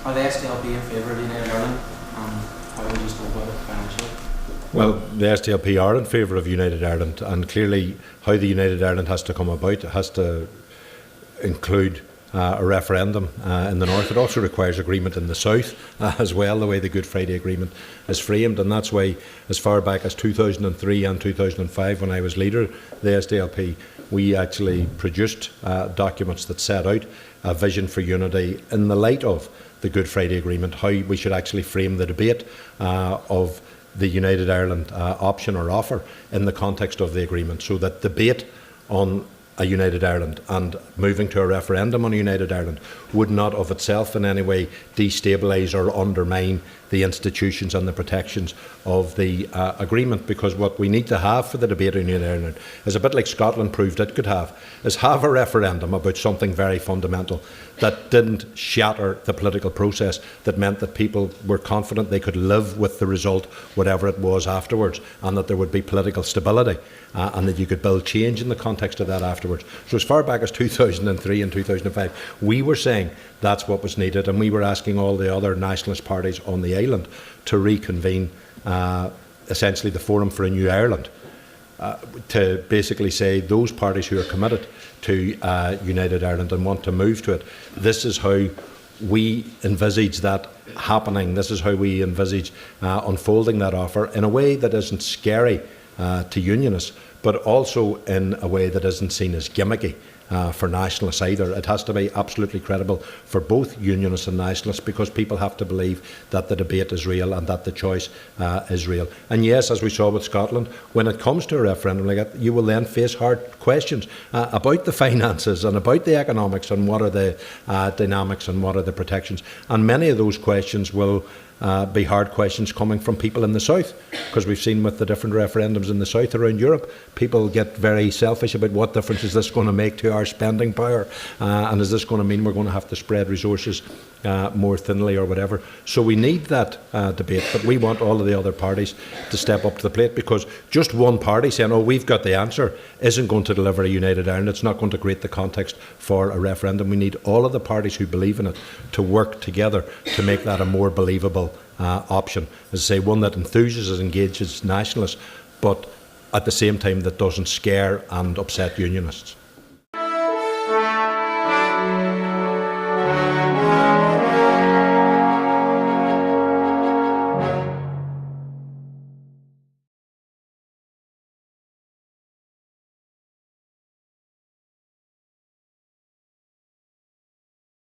Are the SDLP in favour of United Ireland? How would you go about it financially? Well, the SDLP are in favour of United Ireland, and clearly how the United Ireland has to come about, it has to include a referendum in the north. It also requires agreement in the south as well, the way the Good Friday Agreement is framed, and that's why as far back as 2003 and 2005, when I was leader of the SDLP, we actually produced documents that set out a vision for unity in the light of the Good Friday Agreement, how we should actually frame the debate of the United Ireland option or offer in the context of the agreement, so that debate on a United Ireland and moving to a referendum on a United Ireland would not of itself in any way destabilise or undermine the institutions and the protections of the agreement, because what we need to have for the debate on United Ireland is a bit like Scotland proved it could have a referendum about something very fundamental that didn't shatter the political process, that meant that people were confident they could live with the result, whatever it was afterwards, and that there would be political stability and that you could build change in the context of that afterwards. So as far back as 2003 and 2005, we were saying that's what was needed, and we were asking all the other nationalist parties on the island to reconvene essentially the Forum for a New Ireland, to basically say those parties who are committed to United Ireland and want to move to it, this is how we envisage that happening, this is how we envisage unfolding that offer in a way that isn't scary to unionists, but also in a way that isn't seen as gimmicky for nationalists either. It has to be absolutely credible for both unionists and nationalists, because people have to believe that the debate is real and that the choice is real. And yes, as we saw with Scotland, when it comes to a referendum like that, you will then face hard questions about the finances and about the economics and what are the dynamics and what are the protections. And many of those questions will be hard questions coming from people in the south, because we've seen with the different referendums in the south around Europe, people get very selfish about what difference is this going to make to our spending power, and is this going to mean we're going to have to spread resources more thinly or whatever. So we need that debate, but we want all of the other parties to step up to the plate, because just one party saying, oh, we've got the answer, isn't going to deliver a United Ireland. It's not going to create the context for a referendum. We need all of the parties who believe in it to work together to make that a more believable option. As I say, one that enthuses and engages nationalists, but at the same time that doesn't scare and upset unionists.